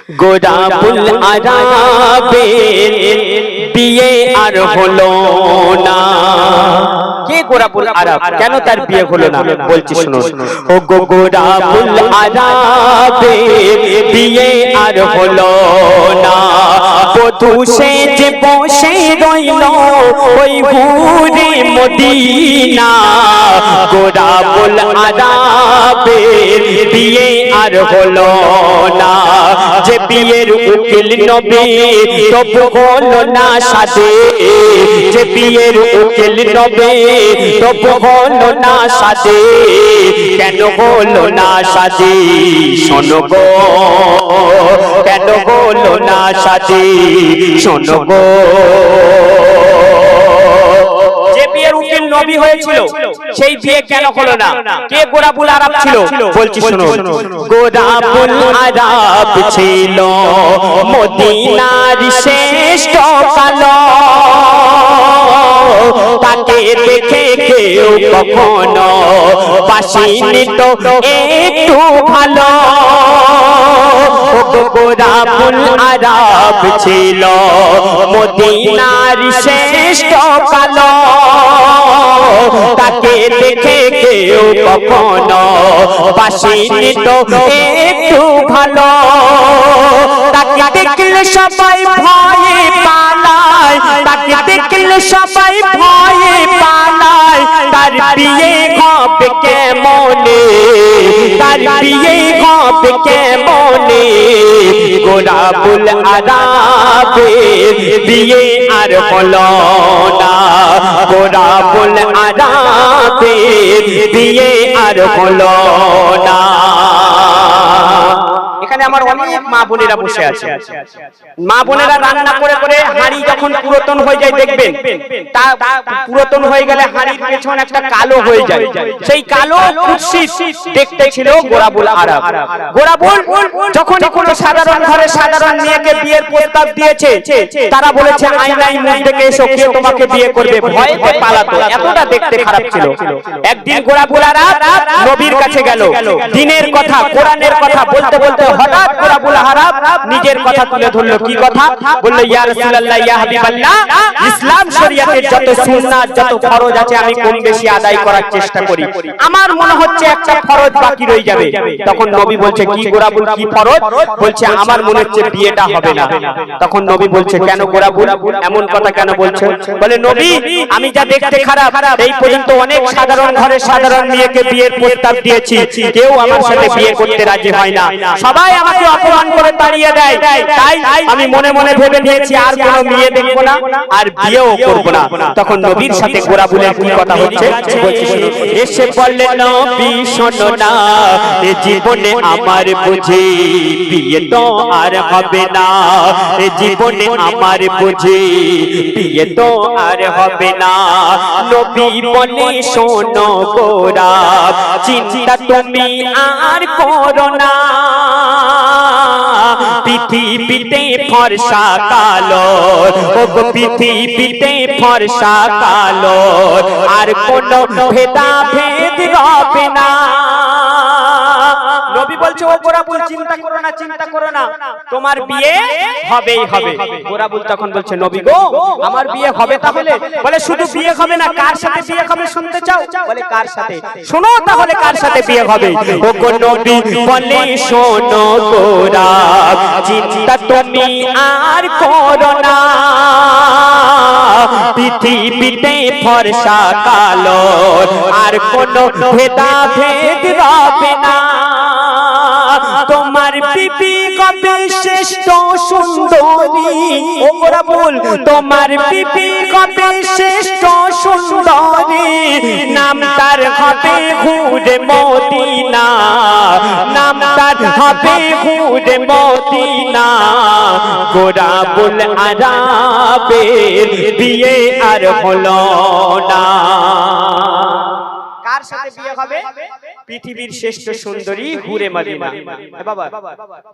গোরাবুল আরাবের বিয়ে আর হলো না। কে গোরাবুল আরাব, কেন তার বিয়ে হলো না? বলছি শুনুন। ও গোরাবুল আরাবের বিয়ে আর হলো না। বধূ সেজে বসে রইল ওই হুরে মদিনা। গোরাবুল আরাবের বিয়ে আর হলো না। যে বিয়ের উকিল নবী তবু হলো না শাদী। যে বিয়ের উকিল নবী তবু হলো না শাদী। কেন হলো না শাদী? শোনো গো, কেন হলো না শাদী? শোনো গো। যে বিয়ের উকিল নবী হয়েছিল সেই বিয়ে কেন হলো না? কে গোরাবুল আরাব ছিল? বলছি শুনুন। গোরাবুল আরাব ছিল মদিনার শ্রেষ্ঠ কালো। তাকে দেখে কেউ কখনো বাসিনি তো একটু ভালো। গোরাবুল আরাব ছিল মদিনার শ্রেষ্ঠ কালো। তাকে দেখে কেউ কখনো বাসিনি তো একটু ভালো। তাকে দেখলে সবাই ভয়ে পালায়। তাকে দেখলে সবাই ভয়ে পালায়। তার বিয়ে হবে কেমনে? তার বিয়ে হবে কেমনে? গোরাবুল আরাবের বিয়ে আর হলো না। গোরাবুল আরাবের বিয়ে আর হলো না। এখানে আমার অনেক মা বোনেরা বসে আছে। মা বোনেরা রান্না করে করে হাঁড়ি যখন পুরাতন হয়ে যায় দেখবেন, তা পুরাতন হয়ে গেলে হাঁড়ির পেছন একটা কালো হয়ে যায়। সেই কালো কুৎসিত দেখতে ছিল গোরাবুল আরাব। গোরাবুল যখন কোনো সাধারণ ঘরে সাধারণ মেয়েকে বিয়ের প্রস্তাব দিয়েছে, তারা বলেছে আয়নায় মুখ দেখে এসো, কে তোমাকে বিয়ে করবে। ভয়েতে পালাতো, এতটা দেখতে খারাপ ছিল। একদিন গোরাবুল আরাব নবীর কাছে গেল, দ্বীনের কথা কোরআনের কথা বলতে বলতে হঠাৎ গোরাবুল আরাব নিজের কথা তুলে ধরলো। কি কথা বললো? ইয়া রাসূলুল্লাহ, ইয়া হাবিবাল্লাহ, ইসলাম শরীয়তের যত সুন্নাত যত ফরজ আছে আমি কম বেশি আদায় করার চেষ্টা করি। আমার মনে হচ্ছে একটা ফরজ বাকি রয়ে যাবে। তখন নবী বলছে, কি গোরাবুল, কি ফরজ? বলছে আমার মনে হচ্ছে বিয়েটা হবে না। তখন নবী বলছে, কেন গোরাবুল এমন কথা কেন বলছো? বলে, নবী আমি যা দেখতে খারাপ, এই পর্যন্ত অনেক সাধারণ ঘরে সাধারণ মেয়েকে বিয়ের প্রস্তাব দিয়েছি, কেউ আমার সাথে বিয়ে করতে রাজি হয় না। সবাই আমাকে অপমান করে তাড়িয়ে দেয়। তাই আমি মনে মনে ভেবে নিয়েছি আর কোনো মেয়ে দেখবো না, আর বিয়েও করবো না। তখন নবীর সাথে গোরাবুলের কি কথা হচ্ছে এসে বললেন, নবী শোনো না, এ জীবনে আমার বুঝি বিয়ে তো আর হবে না। এ জীবনে আমার বুঝি বিয়ে তো আর হবে না। নবী বলে, শোনো গোরা, চিন্তা তুমি আর করো না। পৃথিবীতে ফর্সা কালো, ও পৃথিবীতে ফর্সা কালো, আর কোনো ভেদাভেদ হবে না। নবী বলছে, ও গোরাবুল চিন্তা করো না, চিন্তা করো না, তোমার বিয়ে হবেই হবে। গোরাবুল তখন বলছে, নবী গো আমার বিয়ে হবে তাহলে? বলে, শুধু বিয়ে হবে না, কার সাথে বিয়ে হবে শুনতে চাও? বলে, কার সাথে? শোনো তাহলে কার সাথে বিয়ে হবে। ও গো নবী বলে, শোনো গোরা, চিন্তা তুমি আর করো না। পৃথিবীতে ফর্সা কালো, আর কোনো ভেদাভেদ হবে না। তোমার বিবি হবে শ্রেষ্ঠ সুন্দরী। ও গোরাবুল, তোমার বিবি হবে শ্রেষ্ঠ সুন্দরী। নাম তার হবে হুরে মদিনা, নাম তার হবে হুরে মদিনা। গোরাবুল আরাবের বিয়ে আর হলো না। কার সাথে বিয়ে হবে? পৃথিবীর শ্রেষ্ঠ সুন্দরী হুরে মদিনা। বাবা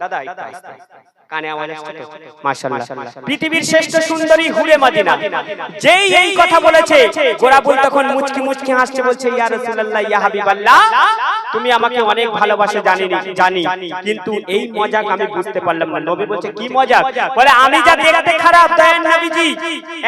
দাদা কানে আওয়াজ আসছে তো? মাশাআল্লাহ। পৃথিবীর শ্রেষ্ঠ সুন্দরী হুরে মদিনা যেই এই কথা বলেছে, গোরাবুল তখন মুচকি মুচকি হাসছে, বলছে ইয়া রাসূলুল্লাহ ইয়া হাবিবাল্লাহ, তুমি আমাকে অনেক ভালোবাসো জানি, কিন্তু এই মজাক আমি বুঝতে পারলাম না। নবী বলছে কি মজাক? বলে আমি যা দেখতে খারাপ দয়ার নবীজি,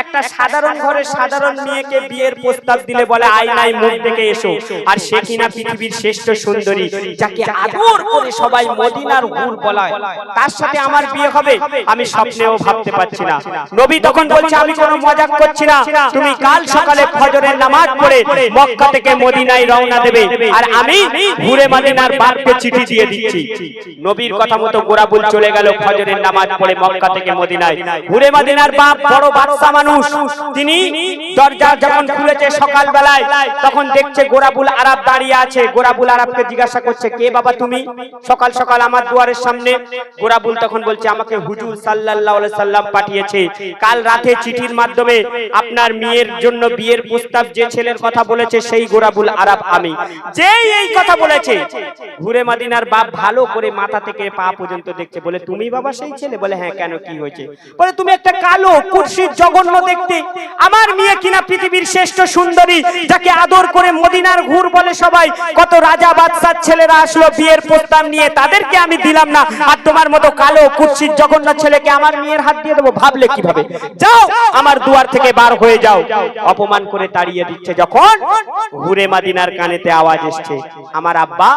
একটা সাধারণ ঘরে সাধারণ মেয়েকে বিয়ের প্রস্তাব দিলে বলে আয়নায় মুখ দেখে এসো, আর সে কিনা পৃথিবীর শ্রেষ্ঠ সুন্দরী যাকে আদর করে সবাই মদিনার হুর বলায়, তার সাথে আমার বিয়ে হবে আমি স্বপ্নেও ভাবতে পারছি না। নবী তখন বলছে আমি কোনো মজাক করছি না, তুমি কাল সকালে ফজরের নামাজ পড়ে মক্কা থেকে মদিনায় রওনা দেবে, আর আমি হুরে মদিনার বাপকে চিঠি দিয়ে দিচ্ছি। নবীর কথা মতো গোরাবুল চলে গেল ফজরের নামাজ পড়ে মক্কা থেকে মদিনায়। হুরে মদিনার বাপ বড় বাদশা মানুষ, তিনি দরজা যখন খুলেছে সকাল বেলায়, তখন দেখছে গোরাবুল আরব দাঁড়িয়ে আছে। গোরাবুল আরবকে জিজ্ঞাসা করছে কে বাবা তুমি সকাল সকাল আমার দুয়ারের সামনে? গোরাবুল তখন বলছে আমাকে হুজুর সাল্লাল্লাহু আলাইহি সাল্লাম পাঠিয়েছে, কাল রাতে চিঠির মাধ্যমে আপনার মেয়ের জন্য বিয়ের প্রস্তাব যে ছেলের কথা বলেছে সেই গোরাবুল আরব আমি। যেই এই কথা বলেছে, হুরে মদিনার বাপ ভালো করে মাথা থেকে পা পর্যন্ত দেখছে, বলে তুমি বাবা সেই ছেলে? বলে হ্যাঁ। কেন কি হয়েছে? বলে তুমি একটা কালো কুৎসিত জঘন্য দেখতে, আমার মেয়ে কিনা পৃথিবীর শ্রেষ্ঠ সুন্দরী যাকে আদর করে মদিনার হুর বলে সবাই, কত রাজা বাদশার ছেলেরা আসলো বিয়ের প্রস্তাব নিয়ে, তাদেরকে আমি দিলাম না, আর তোমার মতো কালো কুৎসিত জঘন্য ছেলেকে আমার মেয়ের হাত দিয়ে দেবো? ভাবলে কিভাবে? যাও আমার দুয়ার থেকে বার হয়ে যাও। অপমান করে তাড়িয়ে দিচ্ছে। যখন হুরে মদিনার কানেতে আওয়াজ এসছে আমার আব্বা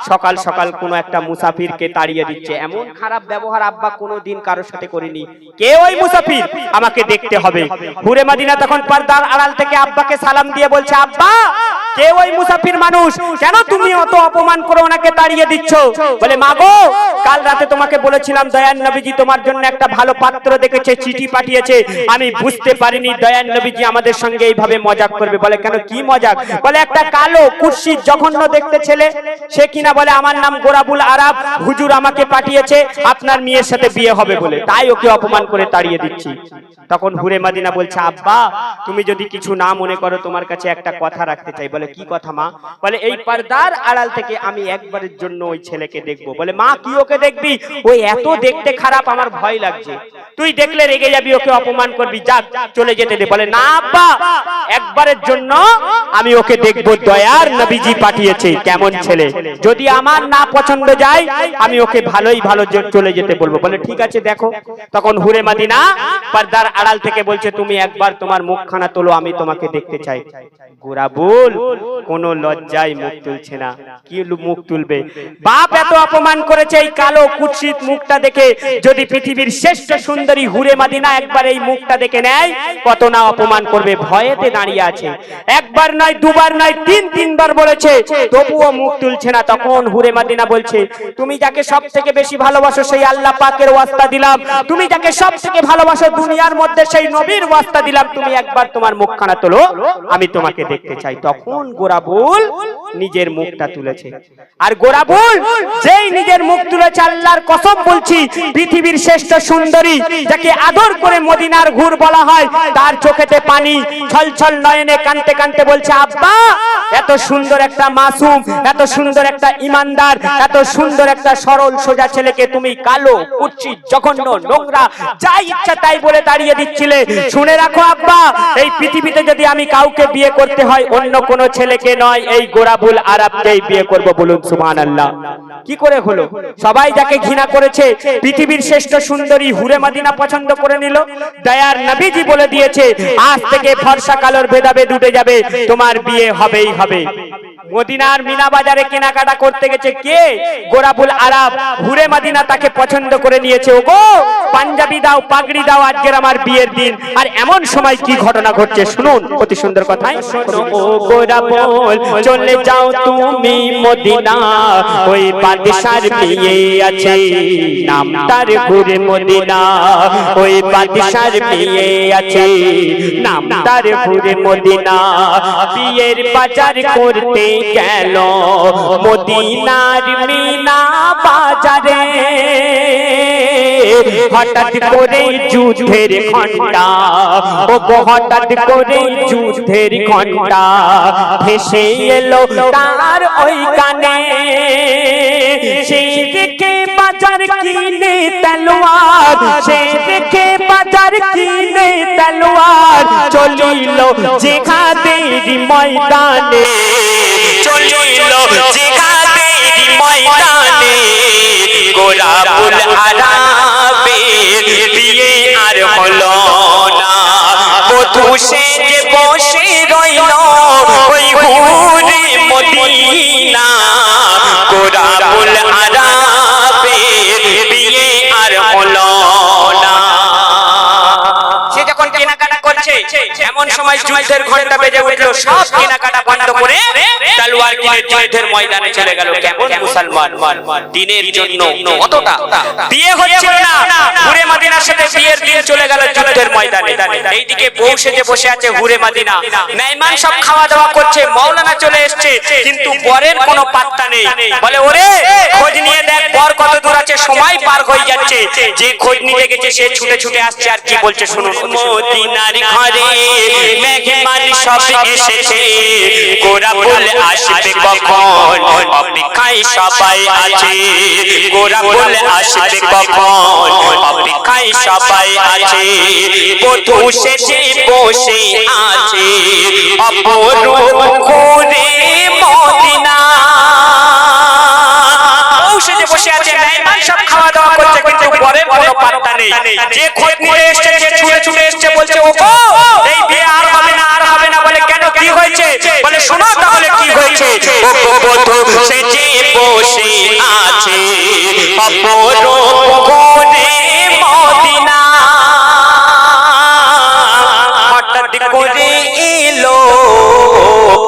সকাল সকাল কোনো একটা মুসাফিরকে তাড়িয়ে দিচ্ছে, এমন খারাপ ব্যবহার আব্বা কোনোদিন কারোর সাথে করিনি, কে ওই মুসাফির আমাকে দেখতে হবে। হুরে মদিনা তখন পর্দার আড়াল থেকে আব্বাকে সালাম দিয়ে বলছে আব্বা কে ওই মুসাফির মানুষ, কেন তুমি অত অপমান করে ওনাকে তাড়িয়ে দিচ্ছ? বলে মা গো, কাল রাতে তোমাকে বলেছিলাম দয়ার নবীজি তোমার জন্য একটা ভালো পাত্র দেখেছে, চিঠি পাঠিয়েছে, আমি বুঝতে পারিনি দয়ার নবীজি আমাদের সঙ্গে এইভাবে মজাক করবে। বলে কেন কি মজাক? বলে একটা কালো কুৎসিত জঘন্য দেখতে ছেলে, সে কিনা বলে আমার নাম গোরাবুল আরব, হুজুর আমাকে পাঠিয়েছে আপনার মেয়ের সাথে বিয়ে হবে বলে, তাই ওকে অপমান করে তাড়িয়ে দিচ্ছি। তখন হুরে মদিনা বলছে আব্বা তুমি যদি কিছু না মনে করো তোমার কাছে একটা কথা রাখতে চাই। বলে কি কথা মা? বলে এই পর্দার আড়াল থেকে আমি একবারের জন্য ওই ছেলেকে দেখবো। বলে মা কি ওকে দেখবি? ওই এত দেখতে খারাপ আমার ভয় লাগছে, তুই দেখলে রেগে যাবি, ওকে অপমান করবি, যা চলে যেতে দে। বলে না আব্বা, একবারের জন্য আমি ওকে দেখবো, দয়ার নবীজি পাঠিয়েছে, কেমন ছেলে, যদি আমার না পছন্দ যায় আমি ওকে ভালোই ভালো চলে যেতে বলবো। বলে ঠিক আছে দেখো। তখন হুরে মদিনা পর্দার আড়াল থেকে বলছে তুমি একবার তোমার মুখখানা তোলো, আমি তোমাকে দেখতে চাই। গোরাবুল কোন লজ্জায় মুখ তুলছে না। কি মুখ তুলবে? বাপ এত অপমান করেছে, এই কালো কুৎসিত মুখটা দেখে যদি পৃথিবীর শ্রেষ্ঠ সুন্দরী হুরে মদিনা একবার এই মুখটা দেখে নেয় কত না অপমান করবে। ভয়েতে দাঁড়িয়ে আছে, একবার নয় দুবার নয় তিনবার বলেছে, তবুও মুখ তুলছে না। তখন হুরে মদিনা বলছে তুমি যাকে সব থেকে বেশি ভালোবাসো সেই আল্লাহ পাকের ওয়াস্তা দিলাম, তুমি যাকে সব থেকে ভালোবাসো দুনিয়ার মধ্যে সেই নবীর ওয়াস্তা দিলাম, তুমি একবার তোমার মুখখানা তোলো, আমি তোমাকে দেখতে চাই। তখন গোরাবুল নিজের মুখটা তুলেছে। আর গোরাবুল যেই নিজের মুখ তুলেছে, আল্লাহর কসম বলছি পৃথিবীর শ্রেষ্ঠ সুন্দরী যাকে আদর করে মদিনার হুর বলা হয়, তার চোখেতে পানি ছলছল নয়নে কাঁদতে কাঁদতে বলছে আব্বা এত সুন্দর একটা মাসুম, এত সুন্দর একটা ইমানদার, এত সুন্দর একটা সরল সোজা ছেলেকে তুমি কালো কুৎসিত জঘন্য নোংরা যা ইচ্ছা তাই বলে তাড়িয়ে দিচ্ছিলে। শুনে রাখো আব্বা, এই পৃথিবীতে যদি আমি কাউকে বিয়ে করতে হয় অন্য কোন ছেলেকে নয়, এই গোরাবুল আরবকেই বিয়ে করব। বলুন সুবহানাল্লাহ। কি করে হলো? সবাই যাকে ঘৃণা করেছে পৃথিবীর শ্রেষ্ঠ সুন্দরী হুরে মদিনা পছন্দ করে নিল। দয়ার নবীজি বলে দিয়েছে আজ থেকে ফর্সা কালোর ভেদাভেদ উঠে যাবে, তোমার বিয়ে হবেই হবে। মদিনার মিনা বাজারে কেনাকাটা করতে গেছে কে? গোরাবুল আরব। হুরে মদিনা তাকে পছন্দ করে নিয়েছে। ওগো পাঞ্জাবি দাও, পাগড়ি দাও, আজকের আমার বিয়ের দিন। আর এমন সময় কি ঘটনা ঘটছে শুনুন, অতি সুন্দর কথাই। ও গোরাবুল চলে যাও তুমি মদিনা, ওই বাদশার বিয়ে আছে, নাম তার হুরে মদিনা, ওই বাদশার বিয়ে আছে, নাম তার হুরে মদিনা। বিয়ের বাজার করতে গেল মদিনার মিনা বাজারে, হঠাৎ করে যুদ্ধের ঘন্টা, ও হঠাৎ করে যুদ্ধের ঘন্টা ভেসে এলো তার ওই কানে, সেই দিকে বাজার কিনে তলোয়ার, সে দেখে বাজার কিনে তলোয়ার, চলিল জিহাদের ময়দানে, চলিল জিহাদের ময়দানে। গোলাবুল আরাবের বিয়ে আর হলো না, বধূ সেজে বসে রইল ওই হুরে মদিনা। গোলাবুল আরাবের বিয়ে আর হলো না। সে যখন কেনাকাটা করছে এমন সময় যুদ্ধের ঘন্টা বেজে উঠলো, সব কেনাকাটা বন্ধ করে তলোয়ার কিনে যুদ্ধের ময়দানে চলে গেল। কেমন মুসলমান, দিনের জন্য কতটা বিয়ে হচ্ছিল না, হুরে মদিনার সাথে বিয়ের দিন চলে গেল যুদ্ধের ময়দানে। এইদিকে বউ সেজে বসে আছে হুরে মদিনা, মেহমান সব খাওয়া দাওয়া করছে, মাওলানা চলে এসেছে, কিন্তু বরের কোনো পাত্তা নেই। বলে ওরে খোঁজ নিয়ে দেখ বর কত দূর আছে, সময় পার হয়ে যাচ্ছে। যে খোঁজ নিতে গেছে সে ছুটে ছুটে আসছে, আর কি বলছে শুনুন। মদিনার ঘরে মেহমান সব এসেছে, গোলাবুল আসবে কখন, অপেক্ষায় সবাই আছে। গোলাবুল আসবে কখন, অপেক্ষায় সবাই আছে। বধূ সেজে বসে আছে অপরূপ হুরে মদিনা। বউ সেজে বসে আছে, মেহমান সব খাওয়া দাওয়া করছে, কিন্তু বরের কোনো পাত্তা নেই। যে খোঁজ নিতে এসেছে সে ছুটে ছুটে এসেছে, বলছে ওগো এই বিয়ে আর হবে না, আর হবে না। বলে কেন, কি হয়েছে? বলে শোনো তাহলে কি হয়েছে। বধূ সেজে বসে আছে অপরূপ হুরে মদিনা। হঠাৎ করে এলো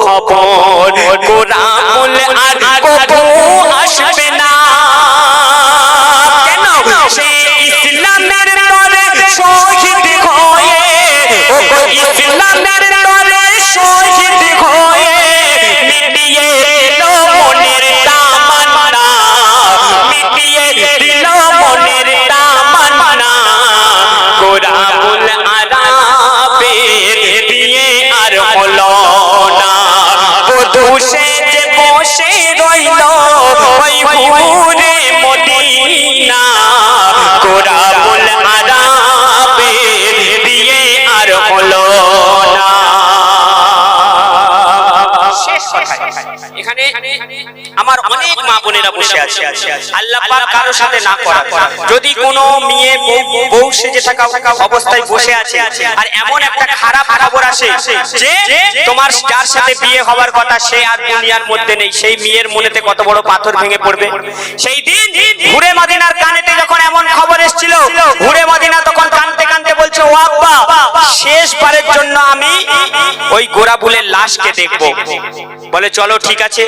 খবর, গোলাবুল আর কবু আসবে না। কেন? সে ইসলামের তরে শহীদ হয়ে, ইসলামের তরে শহীদ হয়ে মিটিয়ে দিল মনের তামান্না, মিটিয়ে দিল মনের তামান্না। গোলাবুল আরাবের বিয়ে আর হলো না, বধূ সেজে বসে রইল ওই হুরে মদিনা। গোলাবুল আরাবের বিয়ে আর হলো না। শেষ কথা এখানে আমার অনেক মা বোনেরা বসে আছে, আল্লাহ পাক কারোর সাথে না করা। যদি কোনো মেয়ে বউ সেজে থাকা অবস্থায় বসে আছে আর এমন একটা খারাপ খবর আসে যে তোমার যার সাথে বিয়ে হওয়ার কথা সে আর দুনিয়ার মধ্যে নেই, সেই মেয়ের মনেতে কত বড় পাথর ভেঙে পড়বে। সেই দিন হুরে মদিনার কানেতে যখন এমন খবর এসেছিল, হুরে মদিনা তখন কাঁদতে কাঁদতে বলছে ও আব্বা, শেষবারের জন্য আমি ওই গোলাবুলের লাশকে দেখবো। বলে চলো ঠিক আছে।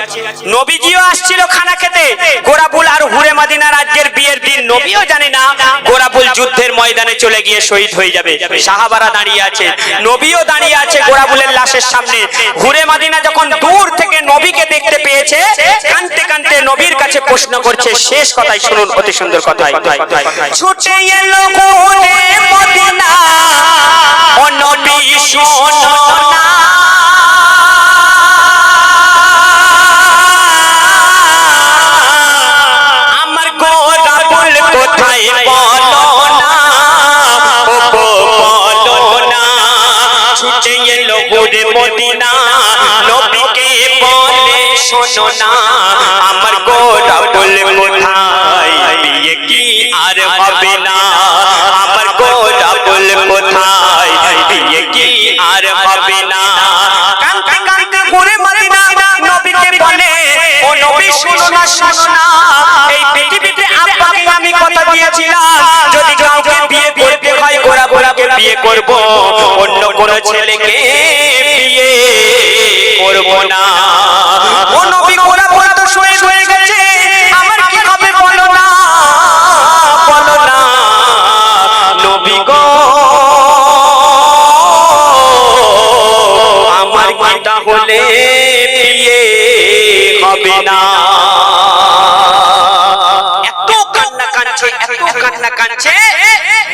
নবীজিও আসছিল খানা খেতে, গোলাবুল আর হুরে মদিনার আজকের বিয়ের দিন। নবীও জানে না গোলাবুল যুদ্ধের ময়দানে চলে গিয়ে শহীদ হয়ে যাবে। সাহাবারা দাঁড়িয়ে আছে, নবীও দাঁড়িয়ে আছে গোলাবুলের লাশের সামনে। হুরে মদিনা যখন দূর থেকে নবীকে দেখতে পেয়েছে, কাঁদতে কাঁদতে নবীর কাছে প্রশ্ন করছে। শেষ কথাই শুনুন, অতি সুন্দর কথাই। ছুটে এলো হুরে মদিনা, ও নবী শোনো না, কোথায় বলো না, ও বলো না। ছুটে এলো হুরে মদিনা, নবীকে বলে শোনো না, আমার গোলাবুল কোথায়, বিয়ে কি আর হবে না। আমার গোলাবুল কোথায়, বিয়ে কি আর হবে না। কাঁদতে কাঁদতে হুরে মদিনা নবীকে বলে ও নবী শোনো না, শোনো না। এই পৃথিবীতে আব্বাকে আমি কথা দিয়েছিলাম, যদি কাউকে বিয়ে করতে হয় গোলাবুলকে বিয়ে করব, অন্য কোন ছেলেকে বিয়ে করব না। ও নবী গোলাবুল তো শুয়ে শুয়ে গেছে, আমার কি হবে বলো না, বলো না। নবী গো আমার কি তাহলে বিয়ে হবে না।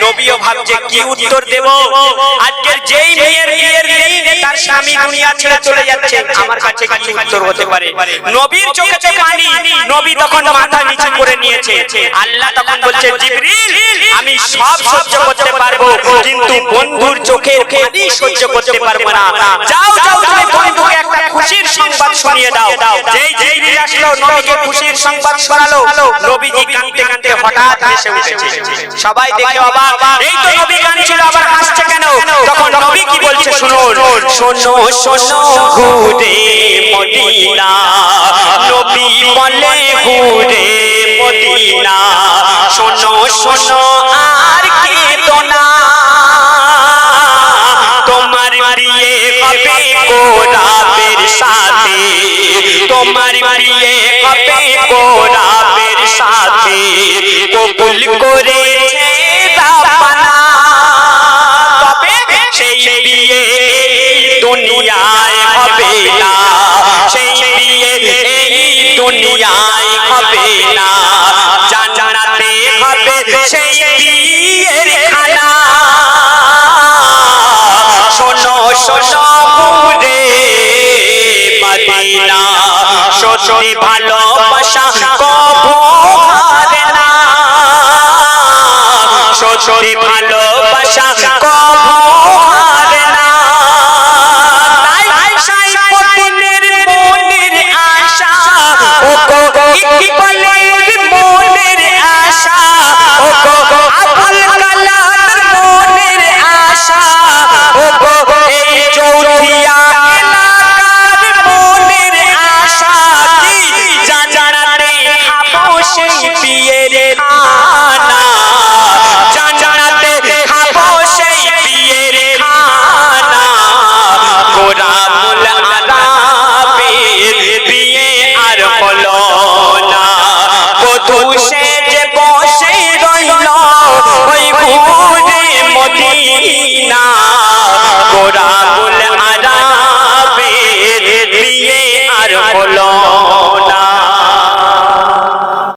নবীও ভাবছে কি উত্তর দেব। আজকের যেই মেয়ের বিয়ের দিন তার স্বামী দুনিয়া ছেড়ে চলে যাচ্ছে, আমার কাছে কি উত্তর হতে পারে? নবীর চোখে চোখে পানি, নবী তখন মাথা নিচু করে নিয়েছে। আল্লাহ তখন বলছে, জিবরিল আমি সব সহ্য করতে পারবো, কিন্তু বন্ধুর চোখের পানি সহ্য করতে পারবো না। যাও যাও, তুমি বন্ধুকে একটা খুশির সংবাদ শুনিয়ে দাও। যেই জিবরিল আসলো, নবীকে খুশির সংবাদ শোনালো, নবীজি কাঁদতে কাঁদতে হঠাৎ হেসে উঠেছে। সবাই দেখে অবাক, এই তো নবী কাঁদছিল, আবার হাসছে কেন? তখন নবী কি বলছে শুনুন, শোনো শোনো ঘুরে মদিনা, নবী বলে ঘুরে মদিনা, শোনো শোনো আর কেঁদো না, তোমার বিয়ে হবে গোলাপের সাথে, তোমার বিয়ে হবে গোলাপের সাথে, কবুল করেছে রাব্বানা, তবে সেই বিয়ে দুনিয়ায় হবে না, সেই বিয়ে এই দুনিয়ায় হবে না, জান্নাতে হবে সেই বিয়ের খানা। শোনো শোনো ঘুরে মদিনা, সত্যি ভালোবাসা কবু হারে না, সত্যি ভালোবাসা